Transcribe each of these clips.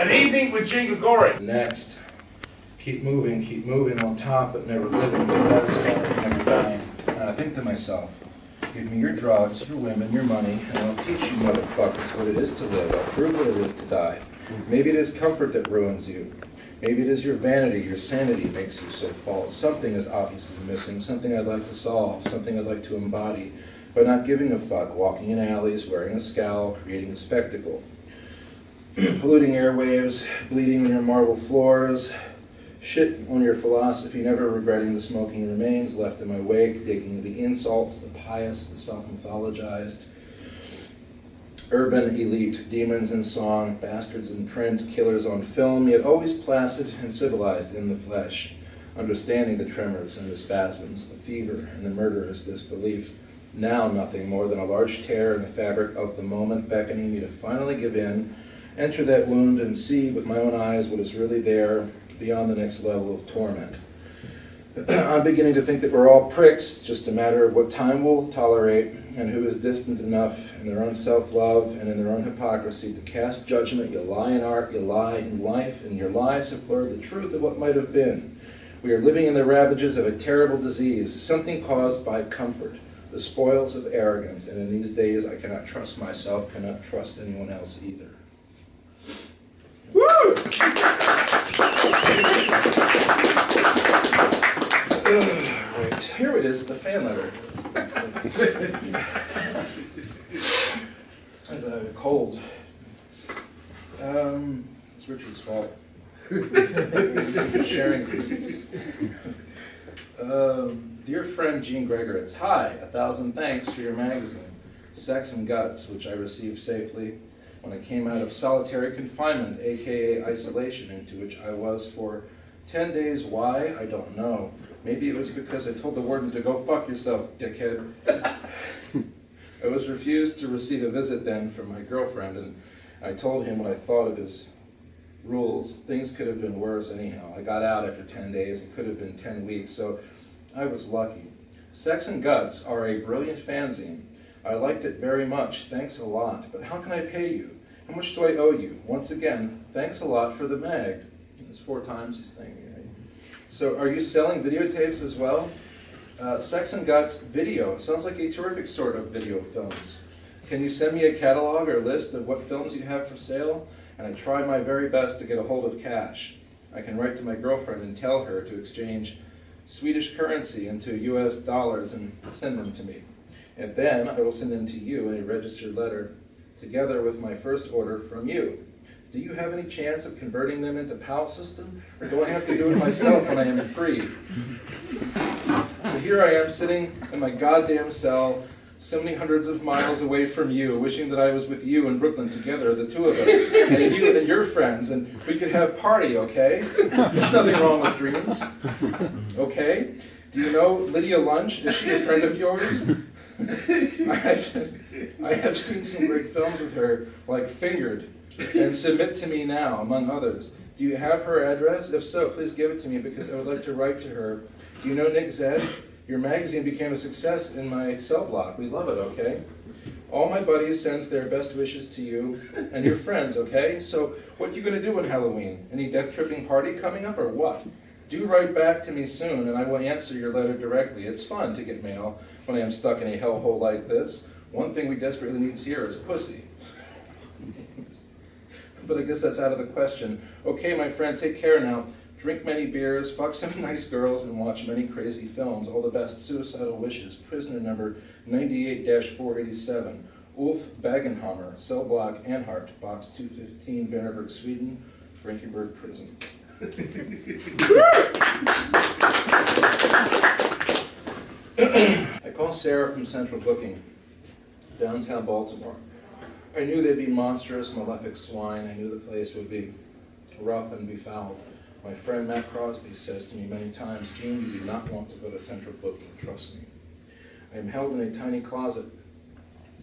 An evening with Gene Gregorits. Next, keep moving on top, but never living, but satisfied, never dying. And I think to myself, give me your drugs, your women, your money, and I'll teach you motherfuckers what it is to live. I'll prove what it is to die. Maybe it is comfort that ruins you. Maybe it is your vanity, your sanity makes you so false. Something is obviously missing, something I'd like to solve, something I'd like to embody, by not giving a fuck, walking in alleys, wearing a scowl, creating a spectacle. Polluting airwaves, bleeding on your marble floors, shit on your philosophy, never regretting the smoking remains left in my wake, digging the insults, the pious, the self-mythologized. Urban elite, demons in song, bastards in print, killers on film, yet always placid and civilized in the flesh, understanding the tremors and the spasms, the fever and the murderous disbelief. Now nothing more than a large tear in the fabric of the moment, beckoning me to finally give in, enter that wound and see with my own eyes what is really there beyond the next level of torment. I'm beginning to think that we're all pricks, just a matter of what time will tolerate and who is distant enough in their own self-love and in their own hypocrisy to cast judgment. You lie in art, you lie in life, and your lies have blurred the truth of what might have been. We are living in the ravages of a terrible disease, something caused by comfort, the spoils of arrogance, and in these days I cannot trust myself, cannot trust anyone else either. Woo! Right, here it is, the fan letter. I have a cold. It's Richard's fault. Sharing. Dear friend Gene Gregorits, hi, 1,000 thanks for your magazine, Sex and Guts, which I received safely when I came out of solitary confinement, aka isolation, into which I was for 10 days. Why? I don't know. Maybe it was because I told the warden to go fuck yourself, dickhead. I was refused to receive a visit then from my girlfriend, and I told him what I thought of his rules. Things could have been worse anyhow. I got out after 10 days. It could have been 10 weeks, so I was lucky. Sex and Guts are a brilliant fanzine. I liked it very much. Thanks a lot. But how can I pay you? How much do I owe you? Once again, thanks a lot for the mag. It's 4 times he's thanking me. So are you selling videotapes as well? Sex and Guts video. Sounds like a terrific sort of video films. Can you send me a catalog or list of what films you have for sale? And I tried my very best to get a hold of cash. I can write to my girlfriend and tell her to exchange Swedish currency into US dollars and send them to me. And then I will send them to you in a registered letter, together with my first order from you. Do you have any chance of converting them into PAL system? Or do I have to do it myself when I am free? So here I am sitting in my goddamn cell, so many hundreds of miles away from you, wishing that I was with you in Brooklyn together, the two of us, and you and your friends, and we could have party, okay? There's nothing wrong with dreams, okay? Do you know Lydia Lunch? Is she a friend of yours? I have seen some great films with her, like Fingered, and Submit to Me Now, among others. Do you have her address? If so, please give it to me because I would like to write to her. Do you know Nick Zed? Your magazine became a success in my cell block. We love it, okay? All my buddies sends their best wishes to you and your friends, okay? So what are you going to do on Halloween? Any death-tripping party coming up or what? Do write back to me soon and I will answer your letter directly. It's fun to get mail when I am stuck in a hellhole like this. One thing we desperately need here is pussy. But I guess that's out of the question. Okay, my friend, take care now. Drink many beers, fuck some nice girls, and watch many crazy films. All the best. Suicidal wishes. Prisoner number 98-487. Ulf Bagenhammer, Cell Block, Anhart, Box 215, Berneberg, Sweden, Frankenberg Prison. I call Sarah from Central Booking, downtown Baltimore. I knew they'd be monstrous, malefic swine. I knew the place would be rough and befouled. My friend Matt Crosby says to me many times, Gene, you do not want to go to Central Booking, trust me. I am held in a tiny closet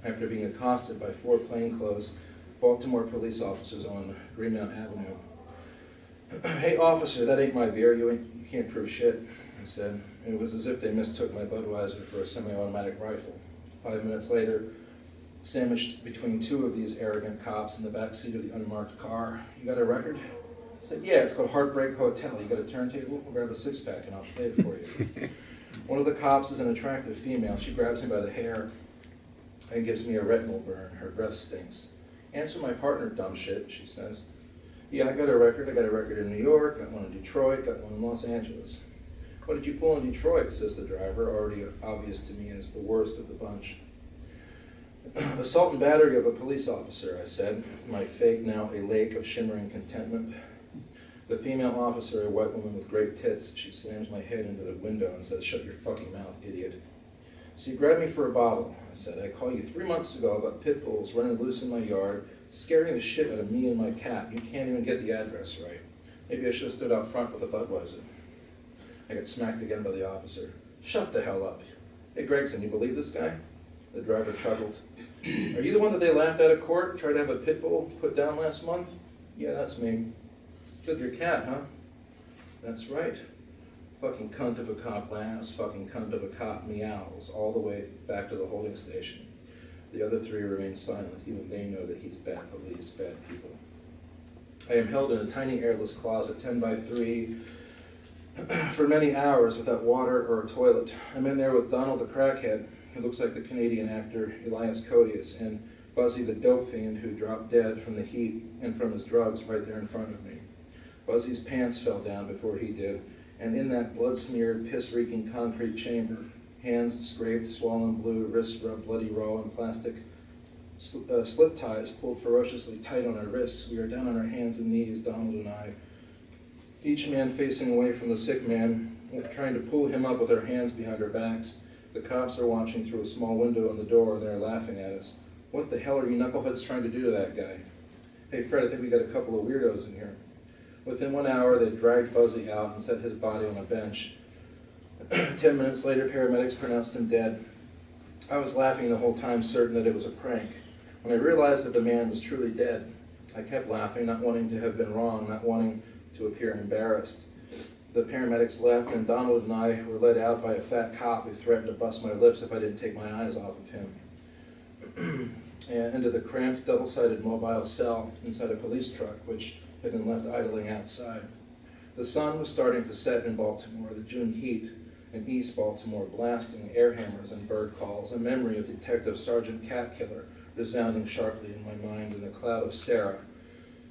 after being accosted by 4 plainclothes Baltimore police officers on Greenmount Avenue. Hey officer, that ain't my beer, you can't prove shit, I said. And it was as if they mistook my Budweiser for a semi-automatic rifle. 5 minutes later, sandwiched between two of these arrogant cops in the back seat of the unmarked car. "You got a record?" I said, "Yeah, it's called Heartbreak Hotel. You got a turntable? We'll grab a six-pack and I'll play it for you." One of the cops is an attractive female. She grabs me by the hair and gives me a retinal burn. Her breath stinks. "Answer my partner, dumb shit," she says. "Yeah, I got a record. I got a record in New York, got one in Detroit, got one in Los Angeles." "What did you pull in Detroit?" says the driver, already obvious to me as the worst of the bunch. "Assault and battery of a police officer," I said, my fake now a lake of shimmering contentment. The female officer, a white woman with great tits, she slams my head into the window and says, "Shut your fucking mouth, idiot." "So you grabbed me for a bottle," I said. "I called you 3 months ago about pit bulls running loose in my yard, scaring the shit out of me and my cat. You can't even get the address right. Maybe I should have stood out front with a Budweiser." I get smacked again by the officer. "Shut the hell up. Hey, Gregson, you believe this guy?" The driver chuckled. "Are you the one that they laughed out of court and tried to have a pit bull put down last month?" "Yeah, that's me." "Killed your cat, huh?" "That's right." Fucking cunt of a cop laughs, fucking cunt of a cop meows, all the way back to the holding station. The other three remain silent, even they know that he's bad police, bad people. I am held in a tiny airless closet, 10 by 3, for many hours without water or a toilet. I'm in there with Donald the crackhead, who looks like the Canadian actor Elias Codius, and Buzzy the dope fiend who dropped dead from the heat and from his drugs right there in front of me. Buzzy's pants fell down before he did, and in that blood-smeared, piss-reeking concrete chamber, hands scraped, swollen blue, wrists rubbed bloody raw, and plastic slip ties pulled ferociously tight on our wrists. We are down on our hands and knees, Donald and I, each man facing away from the sick man, trying to pull him up with our hands behind our backs. The cops are watching through a small window in the door, and they're laughing at us. "What the hell are you knuckleheads trying to do to that guy?" "Hey, Fred, I think we got a couple of weirdos in here." Within 1 hour, they dragged Buzzy out and set his body on a bench. 10 minutes later, paramedics pronounced him dead. I was laughing the whole time, certain that it was a prank. When I realized that the man was truly dead, I kept laughing, not wanting to have been wrong, not wanting to appear embarrassed. The paramedics left, and Donald and I were led out by a fat cop who threatened to bust my lips if I didn't take my eyes off of him. And into the cramped, double-sided mobile cell inside a police truck, which had been left idling outside. The sun was starting to set in Baltimore, the June heat in East Baltimore, blasting air hammers and bird calls, a memory of Detective Sergeant Catkiller resounding sharply in my mind in a cloud of Sarah,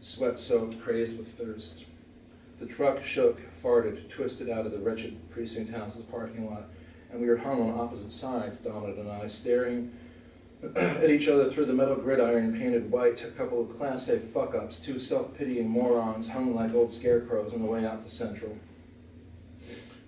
sweat-soaked, crazed with thirst. The truck shook, farted, twisted out of the wretched precinct house's parking lot, and we were hung on opposite sides, Donald and I, staring at each other through the metal gridiron painted white, a couple of Class A fuck-ups, two self-pitying morons hung like old scarecrows on the way out to Central.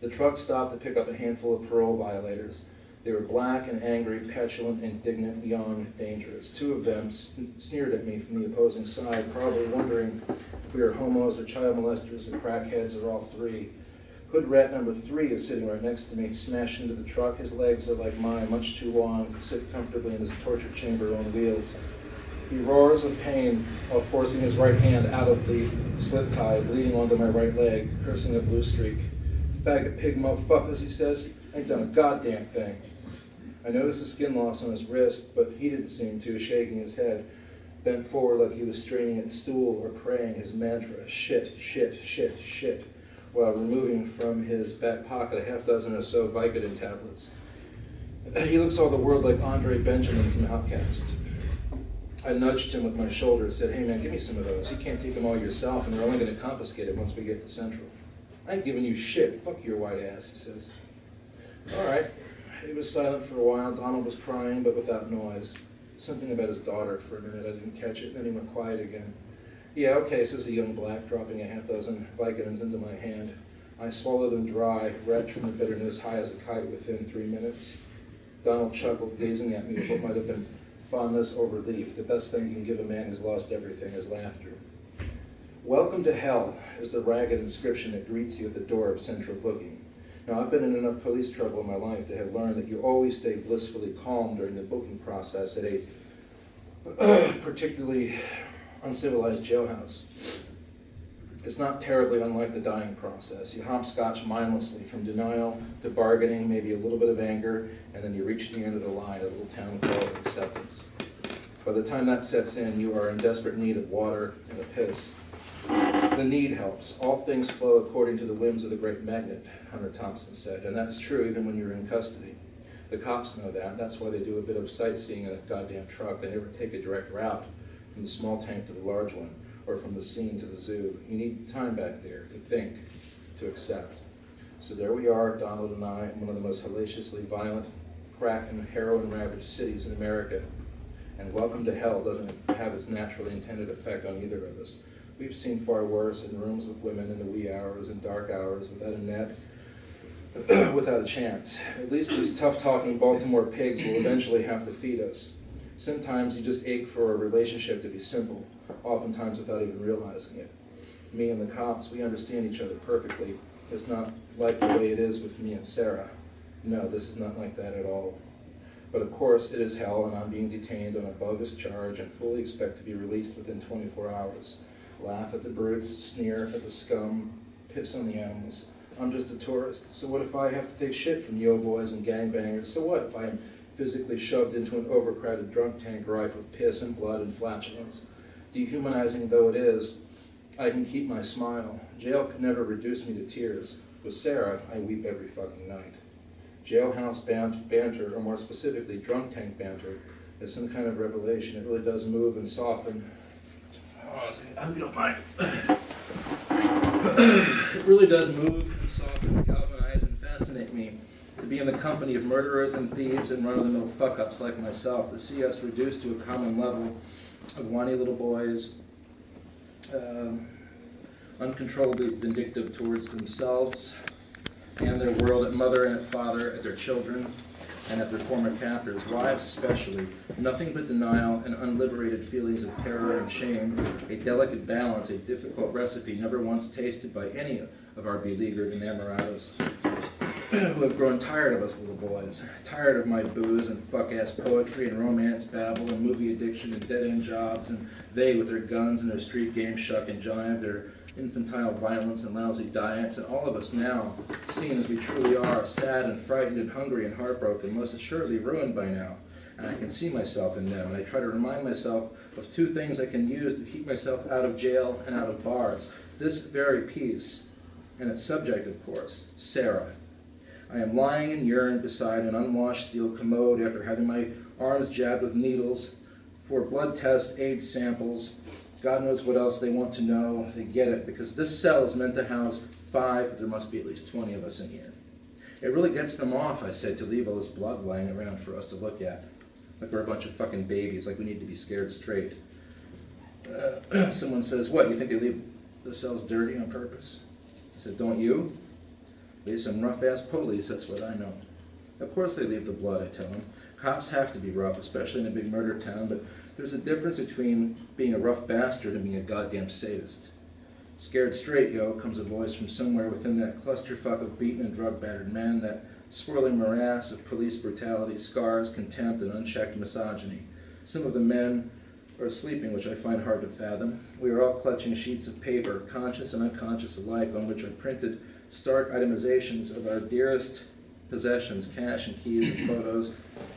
The truck stopped to pick up a handful of parole violators. They were black and angry, petulant, indignant, young, dangerous. Two of them sneered at me from the opposing side, probably wondering if we were homos or child molesters or crackheads or all three. Hood rat number 3 is sitting right next to me, smashed into the truck. His legs are like mine, much too long to sit comfortably in his torture chamber on wheels. He roars with pain while forcing his right hand out of the slip tie, bleeding onto my right leg, cursing a blue streak. "Faggot pig motherfuckers," he says. "Ain't done a goddamn thing." I noticed the skin loss on his wrist, but he didn't seem to, shaking his head, bent forward like he was straining at stool or praying his mantra, "Shit, shit, shit, shit," while removing from his back pocket a half dozen or so Vicodin tablets. He looks all the world like Andre Benjamin from Outcast. I nudged him with my shoulder and said, "Hey man, give me some of those. You can't take them all yourself, and they're only going to confiscate it once we get to Central." "I ain't giving you shit. Fuck your white ass," he says. All right. He was silent for a while. Donald was crying, but without noise. Something about his daughter for a minute. I didn't catch it. Then he went quiet again. "Yeah, okay," says the young black, dropping a half dozen Vicodins into my hand. I swallow them dry, wretched from the bitterness, high as a kite within 3 minutes. Donald chuckled, gazing at me with what might have been fondness or relief. The best thing you can give a man who's lost everything is laughter. "Welcome to hell" is the ragged inscription that greets you at the door of Central Booking. Now, I've been in enough police trouble in my life to have learned that you always stay blissfully calm during the booking process at a particularly uncivilized jailhouse. It's not terribly unlike the dying process. You hopscotch mindlessly from denial to bargaining, maybe a little bit of anger, and then you reach the end of the line, a little town called acceptance. By the time that sets in, you are in desperate need of water and a piss. The need helps. All things flow according to the whims of the great magnet, Hunter Thompson said, and that's true even when you're in custody. The cops know that. That's why they do a bit of sightseeing in a goddamn truck. They never take a direct route from the small tank to the large one, or from the scene to the zoo. You need time back there to think, to accept. So there we are, Donald and I, in one of the most hellaciously violent, crack and heroin-ravaged cities in America. And welcome to hell doesn't have its naturally intended effect on either of us. We've seen far worse in rooms with women in the wee hours and dark hours without a net, without a chance. At least these tough-talking Baltimore pigs will eventually have to feed us. Sometimes you just ache for a relationship to be simple, oftentimes without even realizing it. Me and the cops, we understand each other perfectly. It's not like the way it is with me and Sarah. No, this is not like that at all. But of course, it is hell, and I'm being detained on a bogus charge and fully expect to be released within 24 hours. Laugh at the brutes, sneer at the scum, piss on the animals. I'm just a tourist. So what if I have to take shit from yo-boys and gangbangers? So what if I am physically shoved into an overcrowded drunk tank rife with piss and blood and flatulence? Dehumanizing though it is, I can keep my smile. Jail could never reduce me to tears. With Sarah, I weep every fucking night. Jailhouse banter, or more specifically drunk tank banter, is some kind of revelation. It really does move and soften. Oh, I hope you don't mind. It really does move and soften, galvanize, and fascinate me to be in the company of murderers and thieves and run-of-the-mill fuck-ups like myself, to see us reduced to a common level of whiny little boys, uncontrollably vindictive towards themselves and their world, at mother and at father, at their children, and at their former captors, wives especially. Nothing but denial and unliberated feelings of terror and shame, a delicate balance, a difficult recipe never once tasted by any of our beleaguered enamorados, who have grown tired of us little boys, tired of my booze and fuck-ass poetry and romance babble and movie addiction and dead-end jobs, and they with their guns and their street game shuck and jive, their infantile violence and lousy diets, and all of us now, seen as we truly are, sad and frightened and hungry and heartbroken, most assuredly ruined by now. And I can see myself in them, and I try to remind myself of two things I can use to keep myself out of jail and out of bars. This very piece, and its subject, of course, Sarah. I am lying in urine beside an unwashed steel commode after having my arms jabbed with needles for blood tests, AIDS samples, God knows what else they want to know. They get it, because this cell is meant to house 5, but there must be at least 20 of us in here. It really gets them off, I said, to leave all this blood lying around for us to look at. Like we're a bunch of fucking babies, like we need to be scared straight. Someone says, what, you think they leave the cells dirty on purpose? I said, don't you? They're some rough-ass police, that's what I know. Of course they leave the blood, I tell them. Cops have to be rough, especially in a big murder town, but there's a difference between being a rough bastard and being a goddamn sadist. Scared straight, yo, comes a voice from somewhere within that clusterfuck of beaten and drug-battered men, that swirling morass of police brutality, scars, contempt, and unchecked misogyny. Some of the men are sleeping, which I find hard to fathom. We are all clutching sheets of paper, conscious and unconscious alike, on which are printed stark itemizations of our dearest possessions, cash and keys and photos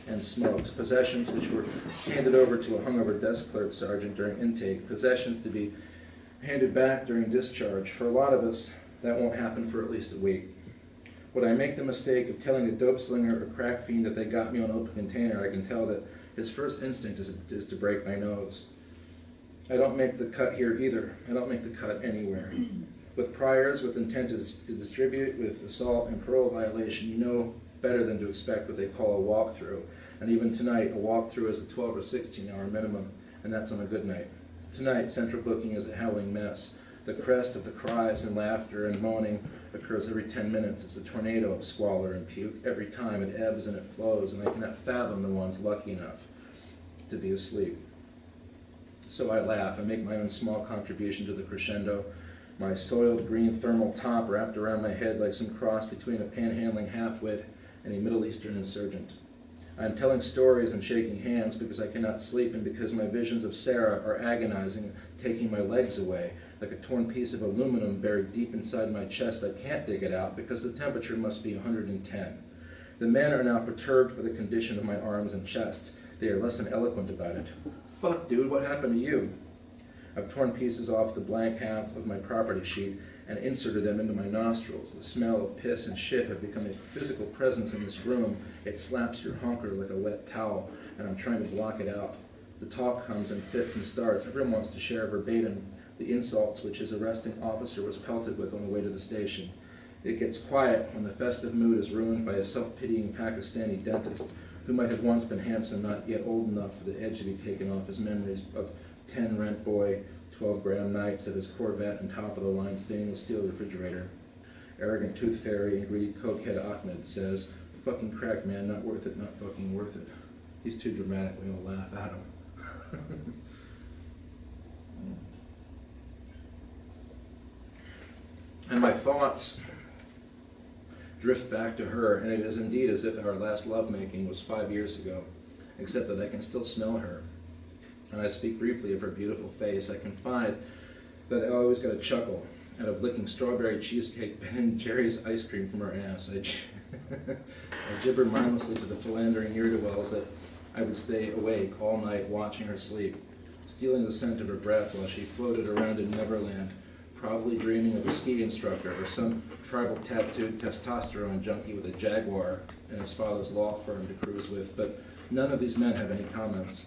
and smokes, possessions which were handed over to a hungover desk clerk sergeant during intake, possessions to be handed back during discharge. For a lot of us, that won't happen for at least a week. Would I make the mistake of telling a dope slinger or crack fiend that they got me on open container, I can tell that his first instinct is to break my nose. I don't make the cut here either. I don't make the cut anywhere. With priors, with intent to distribute, with assault and parole violation, you know better than to expect what they call a walkthrough. And even tonight, a walkthrough is a 12 or 16 hour minimum, and that's on a good night. Tonight, central booking is a howling mess. The crest of the cries and laughter and moaning occurs every 10 minutes. It's a tornado of squalor and puke. Every time it ebbs and it flows, and I cannot fathom the ones lucky enough to be asleep. So I laugh and make my own small contribution to the crescendo, my soiled green thermal top wrapped around my head like some cross between a panhandling half-wit and a Middle Eastern insurgent. I am telling stories and shaking hands because I cannot sleep and because my visions of Sarah are agonizing, taking my legs away, like a torn piece of aluminum buried deep inside my chest. I can't dig it out because the temperature must be 110. The men are now perturbed by the condition of my arms and chest. They are less than eloquent about it. Fuck, dude, what happened to you? I've torn pieces off the blank half of my property sheet and inserted them into my nostrils. The smell of piss and shit have become a physical presence in this room. It slaps your honker like a wet towel, and I'm trying to block it out. The talk comes in fits and starts. Everyone wants to share verbatim the insults which his arresting officer was pelted with on the way to the station. It gets quiet when the festive mood is ruined by a self-pitying Pakistani dentist who might have once been handsome, not yet old enough for the edge to be taken off his memories of 10 rent boy, 12-gram nights at his Corvette and top-of-the-line stainless steel refrigerator. Arrogant tooth fairy and greedy cokehead Ahmed says, "Fucking crack, man, not worth it, not fucking worth it." He's too dramatic, we all laugh at him. And my thoughts drift back to her, and it is indeed as if our last lovemaking was 5 years ago, except that I can still smell her. And I speak briefly of her beautiful face. I confide that I always got a chuckle out of licking strawberry cheesecake Ben & Jerry's ice cream from her ass. I gibber mindlessly to the philandering ne'er-do-wells that I would stay awake all night watching her sleep, stealing the scent of her breath while she floated around in Neverland, probably dreaming of a ski instructor or some tribal tattooed testosterone junkie with a Jaguar and his father's law firm to cruise with. But none of these men have any comments.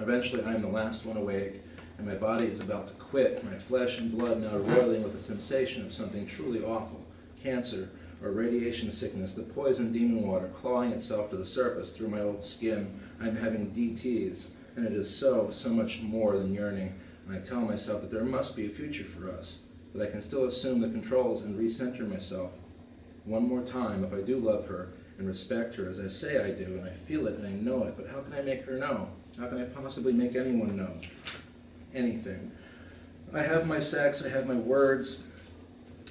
Eventually I am the last one awake, and my body is about to quit, my flesh and blood now roiling with the sensation of something truly awful, cancer or radiation sickness, the poison demon water clawing itself to the surface through my old skin. I am having DTs, and it is so much more than yearning, and I tell myself that there must be a future for us, that I can still assume the controls and recenter myself. One more time, if I do love her and respect her as I say I do, and I feel it and I know it, but how can I make her know? How can I possibly make anyone know anything? I have my sex, I have my words,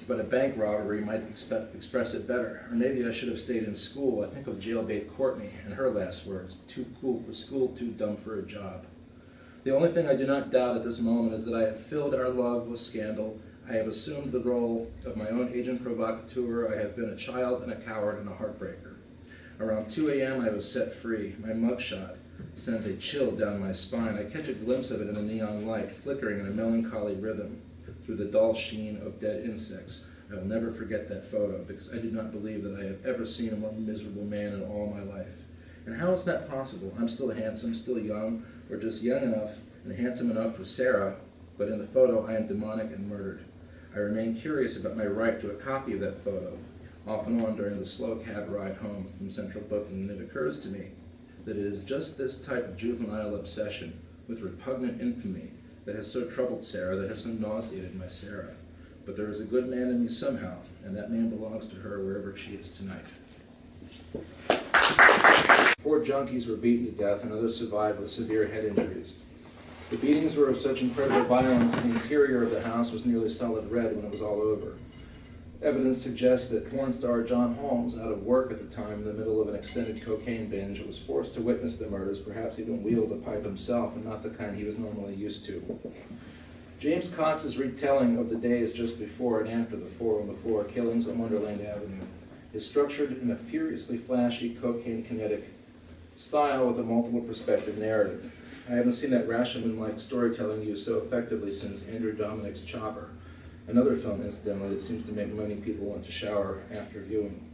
but a bank robbery might express it better. Or maybe I should have stayed in school. I think of jailbait Courtney and her last words, "Too cool for school, too dumb for a job." The only thing I do not doubt at this moment is that I have filled our love with scandal. I have assumed the role of my own agent provocateur. I have been a child and a coward and a heartbreaker. Around 2 a.m. I was set free. My mugshot sends a chill down my spine. I catch a glimpse of it in the neon light, flickering in a melancholy rhythm through the dull sheen of dead insects. I will never forget that photo, because I do not believe that I have ever seen a more miserable man in all my life. And how is that possible? I'm still handsome, still young, or just young enough and handsome enough for Sarah, but in the photo I am demonic and murdered. I remain curious about my right to a copy of that photo, off and on during the slow cab ride home from Central Booking, and it occurs to me that it is just this type of juvenile obsession with repugnant infamy that has so troubled Sarah, that has so nauseated my Sarah. But there is a good man in me somehow, and that man belongs to her wherever she is tonight. 4 junkies were beaten to death, and others survived with severe head injuries. The beatings were of such incredible violence, the interior of the house was nearly solid red when it was all over. Evidence suggests that porn star John Holmes, out of work at the time in the middle of an extended cocaine binge, was forced to witness the murders, perhaps even wield a pipe himself, and not the kind he was normally used to. James Cox's retelling of the days just before and after the 4 killings on Wonderland Avenue is structured in a furiously flashy, cocaine-kinetic style with a multiple perspective narrative. I haven't seen that Rashomon-like storytelling used so effectively since Andrew Dominik's Chopper, another film, incidentally, that seems to make many people want to shower after viewing.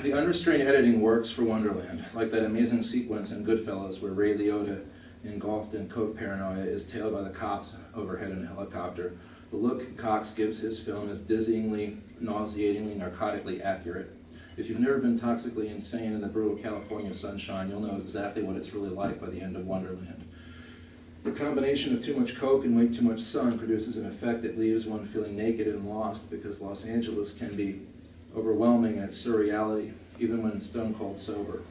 The unrestrained editing works for Wonderland, like that amazing sequence in Goodfellas where Ray Liotta, engulfed in coke paranoia, is tailed by the cops overhead in a helicopter. The look Cox gives his film is dizzyingly, nauseatingly, narcotically accurate. If you've never been toxically insane in the brutal California sunshine, you'll know exactly what it's really like by the end of Wonderland. The combination of too much coke and way too much sun produces an effect that leaves one feeling naked and lost, because Los Angeles can be overwhelming in its surreality, even when stone cold sober.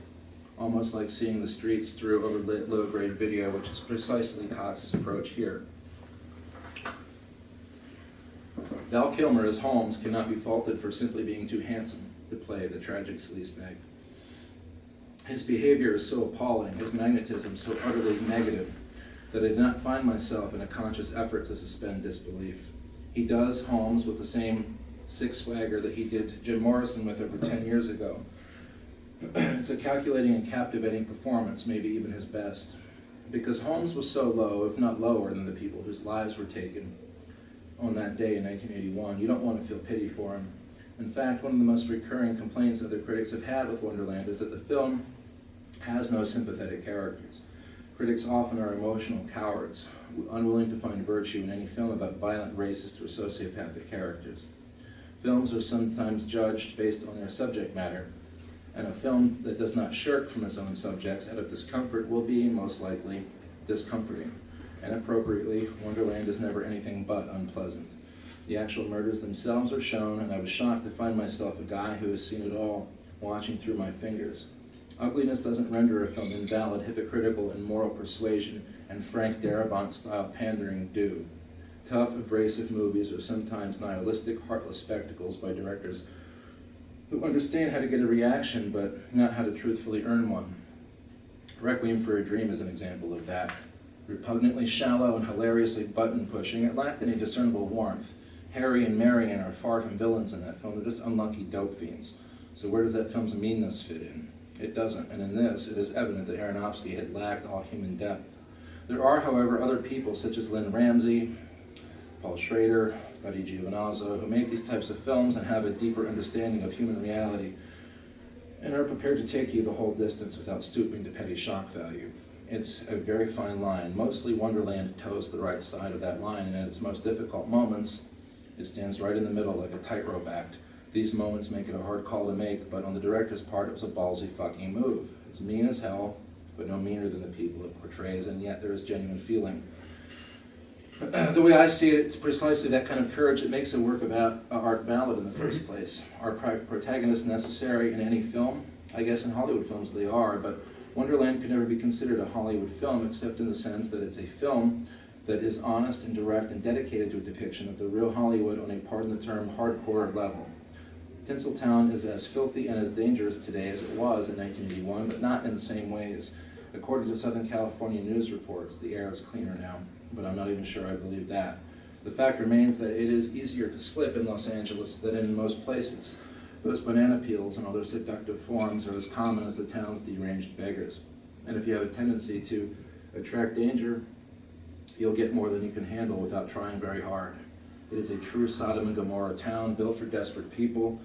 Almost like seeing the streets through overlit low-grade video, which is precisely Cox's approach here. Val Kilmer as Holmes cannot be faulted for simply being too handsome to play the tragic sleazebag. His behavior is so appalling, his magnetism so utterly negative, that I did not find myself in a conscious effort to suspend disbelief. He does, Holmes, with the same swagger that he did Jim Morrison with over 10 years ago. It's a calculating and captivating performance, maybe even his best. Because Holmes was so low, if not lower, than the people whose lives were taken on that day in 1981, you don't want to feel pity for him. In fact, one of the most recurring complaints other critics have had with Wonderland is that the film has no sympathetic characters. Critics often are emotional cowards, unwilling to find virtue in any film about violent, racist, or sociopathic characters. Films are sometimes judged based on their subject matter, and a film that does not shirk from its own subjects out of discomfort will be, most likely, discomforting. And appropriately, Wonderland is never anything but unpleasant. The actual murders themselves are shown, and I was shocked to find myself a guy who has seen it all, watching through my fingers. Ugliness doesn't render a film invalid, hypocritical, and moral persuasion, and Frank Darabont-style pandering do. Tough, abrasive movies are sometimes nihilistic, heartless spectacles by directors who understand how to get a reaction, but not how to truthfully earn one. Requiem for a Dream is an example of that. Repugnantly shallow and hilariously button-pushing, it lacked any discernible warmth. Harry and Marion are far from villains in that film, they're just unlucky dope fiends. So where does that film's meanness fit in? It doesn't, and in this, it is evident that Aronofsky had lacked all human depth. There are, however, other people, such as Lynn Ramsey, Paul Schrader, Buddy Giovinazzo, who make these types of films and have a deeper understanding of human reality, and are prepared to take you the whole distance without stooping to petty shock value. It's a very fine line. Mostly Wonderland toes the right side of that line, and at its most difficult moments, it stands right in the middle like a tightrope act. These moments make it a hard call to make, but on the director's part, it was a ballsy fucking move. It's mean as hell, but no meaner than the people it portrays, and yet there is genuine feeling. The way I see it, it's precisely that kind of courage that makes a work of art valid in the first place. Are protagonists necessary in any film? I guess in Hollywood films they are, but Wonderland could never be considered a Hollywood film except in the sense that it's a film that is honest and direct and dedicated to a depiction of the real Hollywood on a, pardon the term, hardcore level. Tinseltown is as filthy and as dangerous today as it was in 1981, but not in the same ways. According to Southern California news reports, the air is cleaner now, but I'm not even sure I believe that. The fact remains that it is easier to slip in Los Angeles than in most places. Those banana peels and other seductive forms are as common as the town's deranged beggars. And if you have a tendency to attract danger, you'll get more than you can handle without trying very hard. It is a true Sodom and Gomorrah town built for desperate people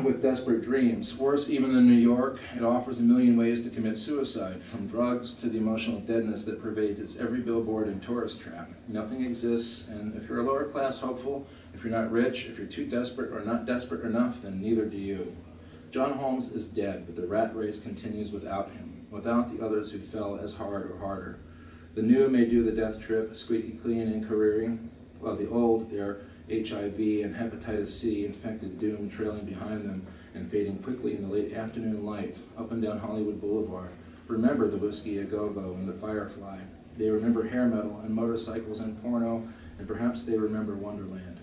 with desperate dreams. Worse even than New York, it offers a million ways to commit suicide, from drugs to the emotional deadness that pervades its every billboard and tourist trap. Nothing exists, and if you're a lower class hopeful, if you're not rich, if you're too desperate or not desperate enough, then neither do you. John Holmes is dead, but the rat race continues without him, without the others who fell as hard or harder. The new may do the death trip, squeaky clean and careering, while the old, their HIV and hepatitis C infected doom trailing behind them and fading quickly in the late afternoon light up and down Hollywood Boulevard, remember the Whiskey A Go-Go and the Firefly. They remember hair metal and motorcycles and porno, and perhaps they remember Wonderland.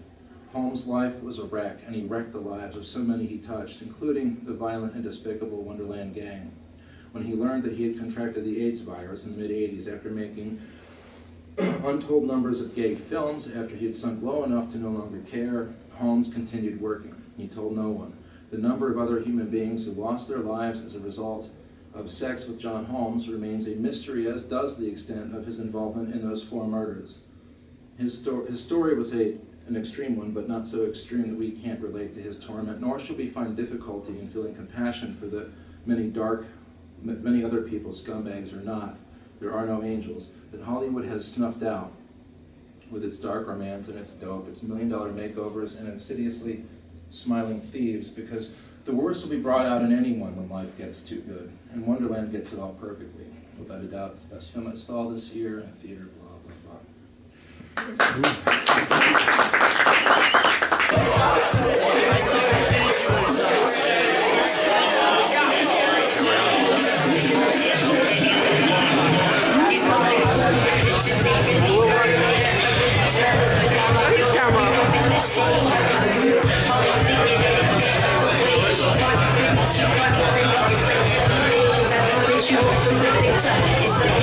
Holmes' life was a wreck, and he wrecked the lives of so many he touched, including the violent and despicable Wonderland gang. When he learned that he had contracted the AIDS virus in the mid-'80s after making untold numbers of gay films, after he had sunk low enough to no longer care, Holmes continued working. He told no one. The number of other human beings who lost their lives as a result of sex with John Holmes remains a mystery, as does the extent of his involvement in those 4 murders. His story was an extreme one, but not so extreme that we can't relate to his torment, nor should we find difficulty in feeling compassion for the many other people, scumbags or not. There are no angels, that Hollywood has snuffed out with its dark romance and its dope, its million-dollar makeovers, and insidiously smiling thieves, because the worst will be brought out in anyone when life gets too good, and Wonderland gets it all perfectly. Without a doubt, it's the best film I saw this year in a theater, blah, blah, blah.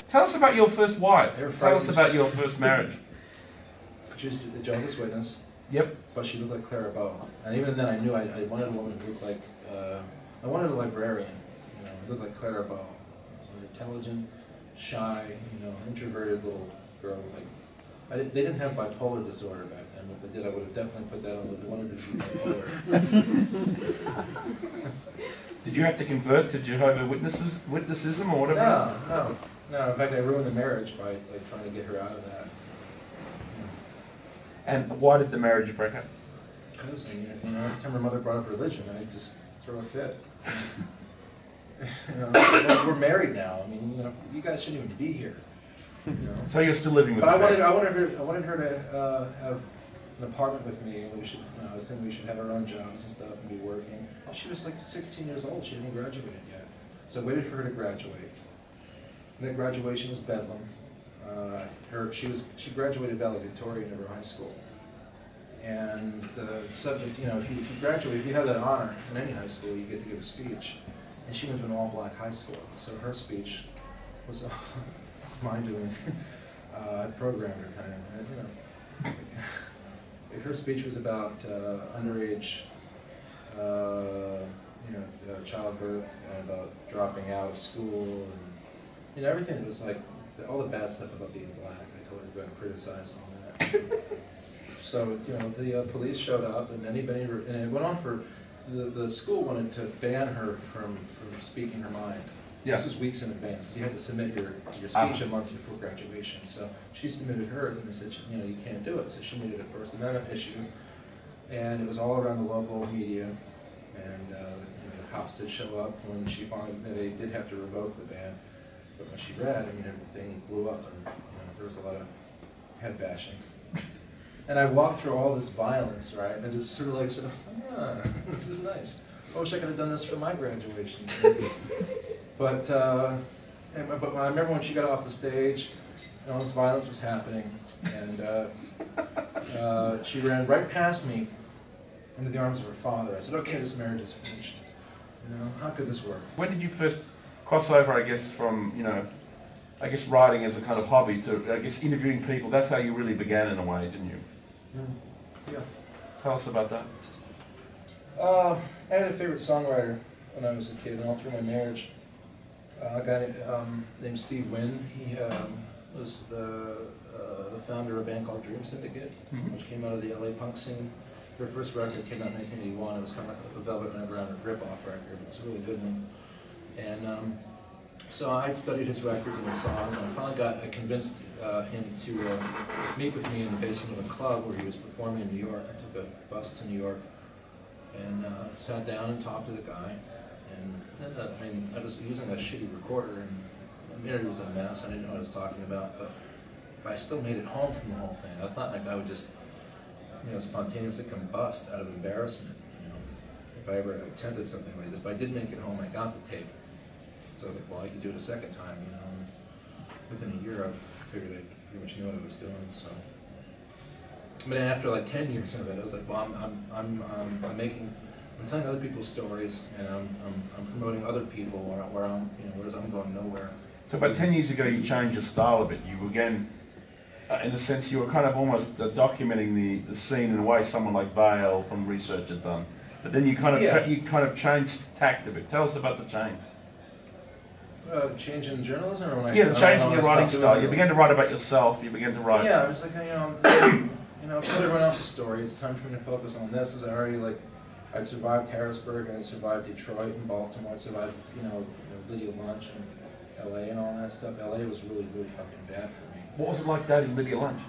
Tell us about your first wife. Tell us about your first marriage. Produced the Jehovah's Witness, Yep. but she looked like Clara Bow. And even then I knew I wanted a woman who looked like, I wanted a librarian, who looked like Clara Bow. Intelligent, shy, introverted little girl. They didn't have bipolar disorder back then. If they did, I would have definitely put that on the wanted to be bipolar. Did you have to convert to Jehovah's Witnessism or whatever? No. In fact, I ruined the marriage by trying to get her out of that. And why did the marriage break up? Because every time her mother brought up religion, I'd just throw a fit. We're married now. I mean, you guys shouldn't even be here. So you're still living with But her? I wanted her to have an apartment with me. We should. I was thinking we should have our own jobs and stuff and be working. She was like 16 years old. She hadn't graduated yet. So I waited for her to graduate. And that graduation was bedlam. She graduated valedictorian of her high school. And the subject, if you graduate, if you have that honor in any high school, you get to give a speech. And she went to an all-black high school, so her speech was mind doing. I programmed her kind of, her speech was about underage, childbirth, and about dropping out of school, and everything was like all the bad stuff about being black. I told her to go and criticize all that. So the police showed up, and and it went on for. The school wanted to ban her from speaking her mind. Yeah. This was weeks in advance. You had to submit your speech a month before graduation. So she submitted hers, and they said, you can't do it. So she made it a First Amendment issue, and it was all around the local media. And the cops did show up when she found that they did have to revoke the ban. But when she read, everything blew up, and there was a lot of head bashing. And I walked through all this violence, right? And it's sort of like, this is nice. I wish I could have done this for my graduation. But I remember when she got off the stage, and all this violence was happening, and she ran right past me into the arms of her father. I said, okay, this marriage is finished. How could this work? When did you first cross over, I guess, from, writing as a kind of hobby to, interviewing people? That's how you really began in a way, didn't you? Yeah. Tell us about that. I had a favorite songwriter when I was a kid, and all through my marriage. A guy named Steve Wynn. He was the founder of a band called Dream Syndicate, which came out of the LA punk scene. Their first record came out in 1981. It was kind of like a Velvet Underground rip-off record. It was a really good one. And so I'd studied his records and his songs, and I convinced him to meet with me in the basement of a club where he was performing in New York. I took a bus to New York and sat down and talked to the guy. And I was using a shitty recorder, and the interview was a mess. I didn't know what I was talking about, but I still made it home from the whole thing. I thought like I would just, spontaneously combust out of embarrassment, if I ever attempted something like this. But I did make it home. I got the tape. So I was like, well, I could do it a second time, and within a year, I figured I pretty much knew what I was doing. So, but then after like 10 years of it, I was like, well, I'm telling other people's stories, and I'm promoting other people whereas I'm going nowhere. So about 10 years ago, you changed your style a bit. You again, in a sense, you were kind of almost documenting the scene in a way someone like Vale from Research had done. But then you kind of changed tact a bit. Tell us about the change. Change in journalism, or the change in your writing style. You began to write about yourself. You began to write. Yeah, I was like, I've told everyone else's story. It's time for me to focus on this. As I already I'd survived Harrisburg, and I'd survived Detroit and Baltimore. I'd survived, Lydia Lunch and LA and all that stuff. LA was really, really fucking bad for me. What was it like dating Lydia Lunch?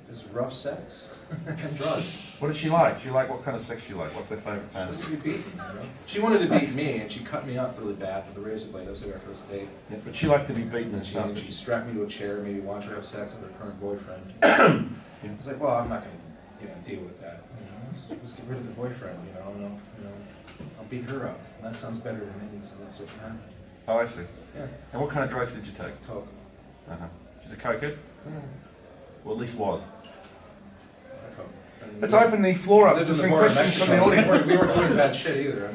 Just rough sex and drugs. What did she like? She liked what kind of sex she liked? What's her favorite fantasy? She wanted to be beaten, She wanted to beat me, and she cut me up really bad with a razor blade. That was like our first date. Yeah, but she liked to be beaten and She stuff. strapped me to a chair, maybe watch her have sex with her current boyfriend. I was like, well, I'm not going to deal with that. Let's get rid of the boyfriend, and I'll beat her up. And that sounds better to me, so that's what happened. Oh, I see. Yeah. And what kind of drugs did you take? Coke. Uh-huh. She's a cokehead? Well, at least was. Coke. Let's open the floor up to some questions from the audience. We weren't doing bad shit either.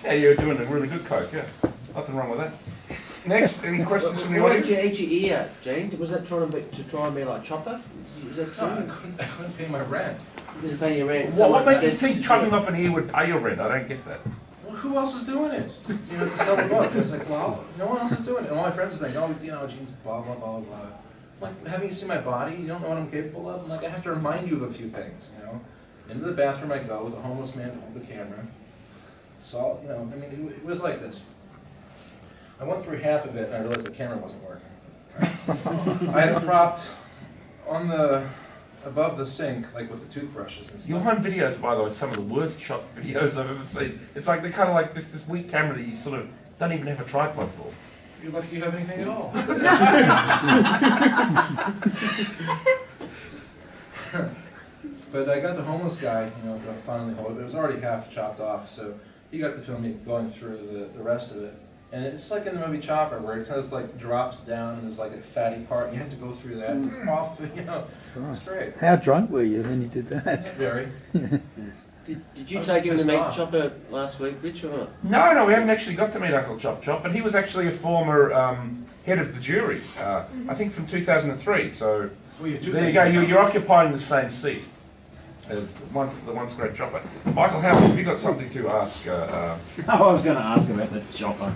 Yeah, you were doing a really good coke, yeah. Nothing wrong with that. Next, any questions from the Why did audience? you eat your ear, Gene? Was that try and be like Chopper? Was that No, I true? couldn't pay my rent. You didn't pay your rent. What made you said- think chopping off an ear would pay your rent? I don't get that. Well, who else is doing it? You know, to sell the book. It's like, well, no one else is doing it. And all my friends are saying, oh, you know, Gene's blah, blah, blah, blah. I'm like, haven't you seen my body? You don't know what I'm capable of? I'm like, I have to remind you of a few things, you know. Into the bathroom I go with a homeless man to hold the camera. So, you know, I mean, it was like this. I went through half of it and I realized the camera wasn't working. Right? I had it propped on above the sink, like with the toothbrushes and stuff. Your home videos, by the way, are some of the worst shot videos I've ever seen. It's like they're kind of like this weak camera that you sort of don't even have a tripod for. You're lucky you have anything at all. But I got the homeless guy, you know, to finally hold it. It was already half chopped off, so he got to film me going through the rest of it. And it's like in the movie Chopper, where it kind of like drops down and there's like a fatty part, and you have to go through that off, you know. It's great. How drunk were you when you did that? Very. Did I you was take him to pissed meet off. Chopper last week, Rich, or not? No, we haven't actually got to meet Uncle Chop Chop, but he was actually a former head of the jury, I think from 2003. So So you have two there you things go, in you're occupying the same seat as the once great Chopper. Michael, have you got something to ask? Oh, I was going to ask about the chopper.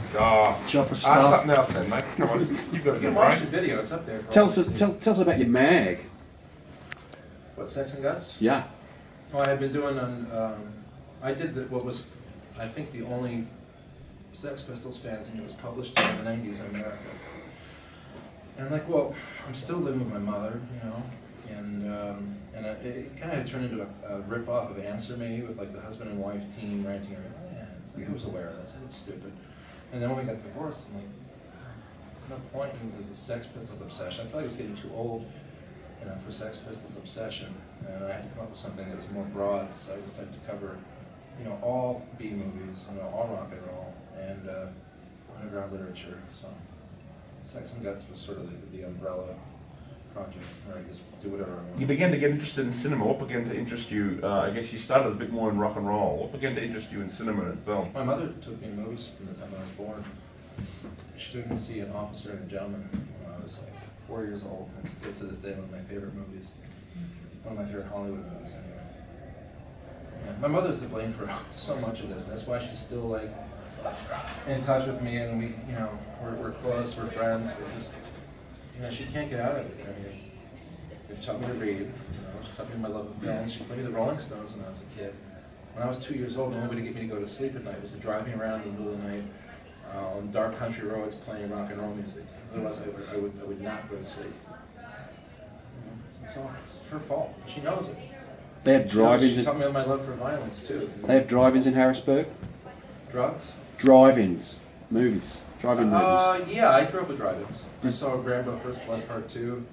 Chopper Ask stuff. something else then, mate. Come on, you've got a You good can watch the brain. video, it's up there. For Tell all us, to see. tell us about your mag. What, Sex and Guts? Yeah. Well, I had been doing I did what was, I think, the only Sex Pistols fanzine that was published in the 90s in America. And I'm like, well, I'm still living with my mother, you know, and it kind of turned into a rip-off of Answer Me with like the husband and wife team ranting around. Oh, yeah, it's like, I was aware of this, it's stupid. And then when we got divorced, I'm like, there's no point in the Sex Pistols obsession. I felt like I was getting too old, you know, for Sex Pistols obsession. And I had to come up with something that was more broad, so I decided to cover, you know, all B movies, you know, all rock and roll, and underground literature. So Sex and Guts was sort of the umbrella project where I just do whatever I want. You began to get interested in cinema. What began to interest you? I guess you started a bit more in rock and roll. What began to interest you in cinema and film? My mother took me to movies from the time I was born. She took me to see An Officer and a Gentleman when I was like 4 years old, and still to this day one of my favorite movies. One of my favorite Hollywood movies, anyway. Yeah, my mother's to blame for so much of this. That's why she's still like in touch with me, and we, you know, we're close, we're friends. We're just, you know, she can't get out of it. I mean, she taught me to read. You know, she taught me my love of film. She played me the Rolling Stones when I was a kid. When I was 2 years old, the only way to get me to go to sleep at night was to drive me around in the middle of the night on dark country roads playing rock and roll music. Otherwise, I would not go to sleep. It's her fault. She knows it. They have She drive-ins. taught me my love for violence too. They have drive-ins in Harrisburg. Drugs? Drive-ins, movies, drive-in movies. Yeah, I grew up with drive-ins. I saw Rambo First Blood Part 2,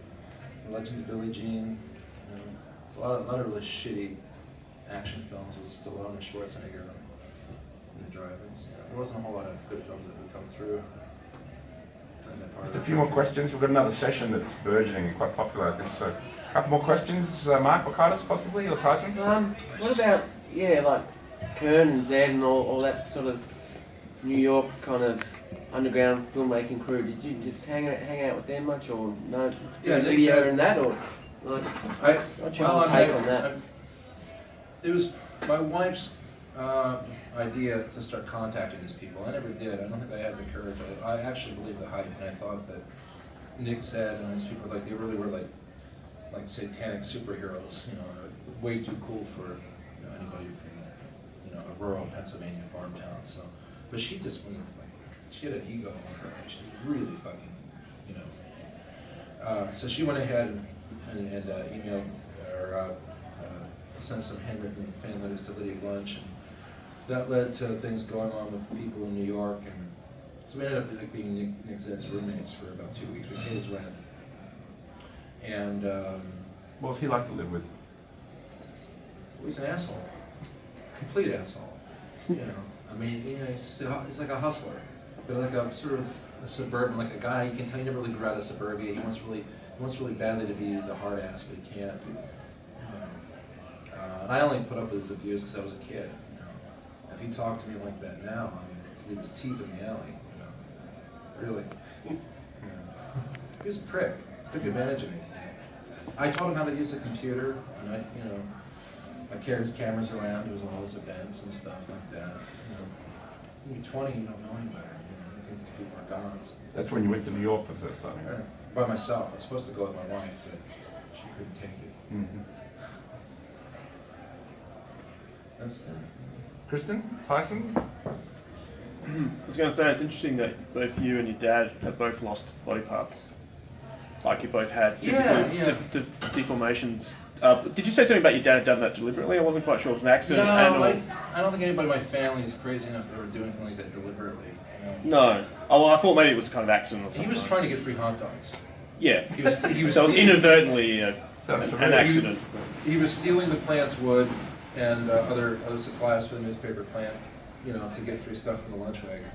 The Legend of Billie Jean, you know, a lot of really shitty action films with Stallone and Schwarzenegger in the drive-ins. Yeah, there wasn't a whole lot of good films that would come through. Just a few more questions. We've got another session that's burgeoning and quite popular, I think. So, a couple more questions. Mark Bakatis, possibly, or Tyson? What about, like Kern and Zed and all that sort of New York kind of underground filmmaking crew? Did you just hang out with them much, or no? Yeah, Nick video said- in that, or like, what's your take on that? It was my wife's idea to start contacting these people. I never did. I don't think I had the courage. I actually believed the hype, and I thought that Nick said and these people, like, they really were like satanic superheroes. You know, way too cool for, you know, anybody from, you know, a rural Pennsylvania farm town. So, but she just went, like, she had an ego on her. She was really fucking, you know. So she went ahead and emailed or sent some handwritten fan letters to Lydia Lunch, and that led to things going on with people in New York, and so we ended up like being Nick Zed's roommates for about 2 weeks. We paid his rent, and What was he like to live with? he's an asshole, complete asshole. You know, I mean, you know, he's like a hustler, but like a sort of a suburban, like a guy you can tell he never really grew out of suburbia. He wants really badly to be the hard ass, but he can't. And I only put up with his abuse because I was a kid. You know, if he talked to me like that now, I mean, he'd leave his teeth in the alley. You know, really. Yeah. He was a prick. Took advantage of me. I taught him how to use a computer, and I carried his cameras around. There was all his events and stuff like that. When you're 20, you don't know any better. You think these people are gods. That's when you went to New York for the first time. Right. By myself. I was supposed to go with my wife, but she couldn't take it. Mm-hmm. That's it. Kristen, Tyson. I was going to say, it's interesting that both you and your dad have both lost body parts. Like you both had physical deformations. Did you say something about your dad had done that deliberately? I wasn't quite sure if it was an accident. No, I don't think anybody in my family is crazy enough to ever do anything like that deliberately. No. Oh, well, I thought maybe it was kind of accident or something. He was trying to get free hot dogs. Yeah. He was so it was inadvertently an accident. He was stealing the plant's wood and other supplies for the newspaper plant, to get free stuff from the lunch wagon.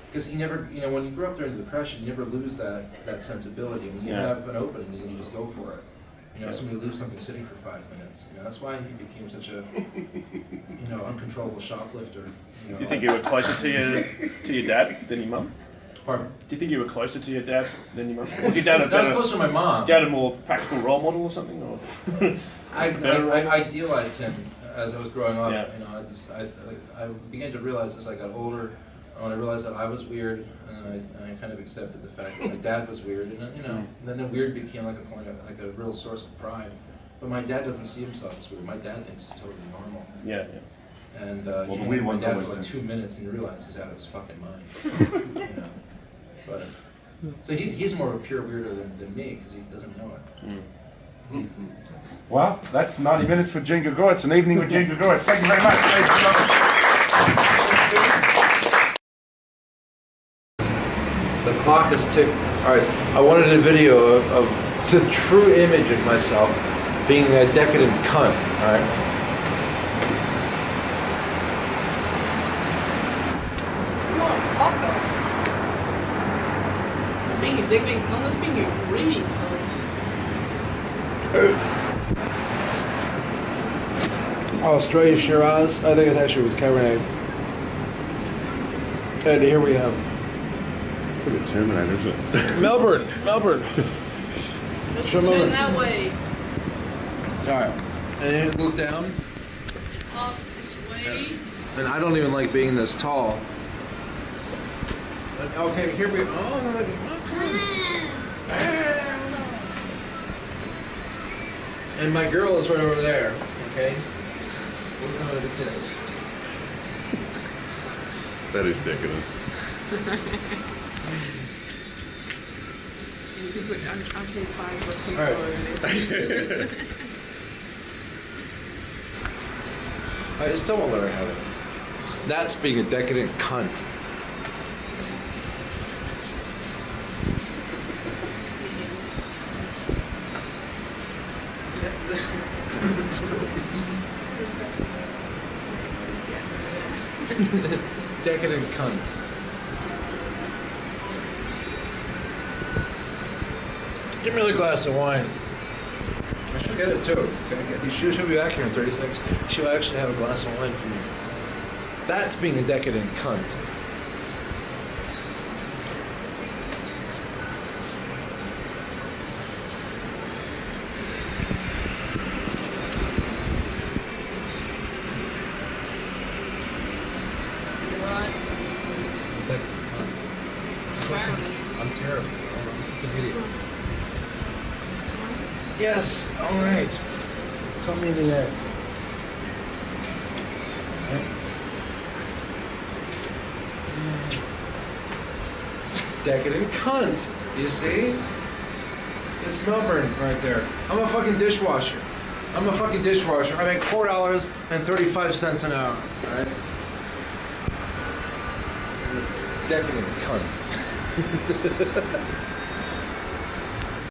Because he never, when you grew up during the Depression, you never lose that sensibility. When you have an opening, you just go for it. Somebody leaves something sitting for 5 minutes. That's why he became such a, uncontrollable shoplifter. Do you think you were closer to your dad than your mum? Pardon? Do you think you were closer to your dad than your mum? Was your dad I was closer to my mom. Dad a more practical role model or something? Or I idealized him as I was growing up. Yeah. I began to realize as I got older, when I realized that I was weird, and I kind of accepted the fact that my dad was weird, and then the weird became like a real source of pride. But my dad doesn't see himself as weird. My dad thinks he's totally normal. Yeah. And the he weird my ones dad for always like do. 2 minutes, and he realized he's out of his fucking mind. But so he's more of a pure weirdo than me because he doesn't know it. Well, that's 90 minutes for Gene Gregorits, an evening with Gene Gregorits. Thank you very much. Ladies and gentlemen. The clock is ticking. All right, I wanted a video of the true image of myself being a decadent cunt. All right. Motherfucker. So being a decadent cunt is being a greedy cunt. Australia Shiraz. I think it actually was Cabernet. And here we have For the Terminator, isn't it? Melbourne. Let's Show turn us. that way. All right, and then look down. Pass this way. And I don't even like being this tall. Okay, here we. And my girl is right over there. Okay. We're going to the kids. That is decadence. You can put Arcade 5 or 2 Alright. I still won't let her have it. That's being a decadent cunt. Decadent cunt. Give me another glass of wine. I should get it too. She'll be back here in 30 seconds. She'll actually have a glass of wine for me. That's being a decadent cunt. I'm terrible. I'm a fucking idiot. Yes, all right. Put me in the egg. Decadent cunt. You see? It's Melbourne right there. I'm a fucking dishwasher. I make $4.35 an hour. All right? Decadent cunt.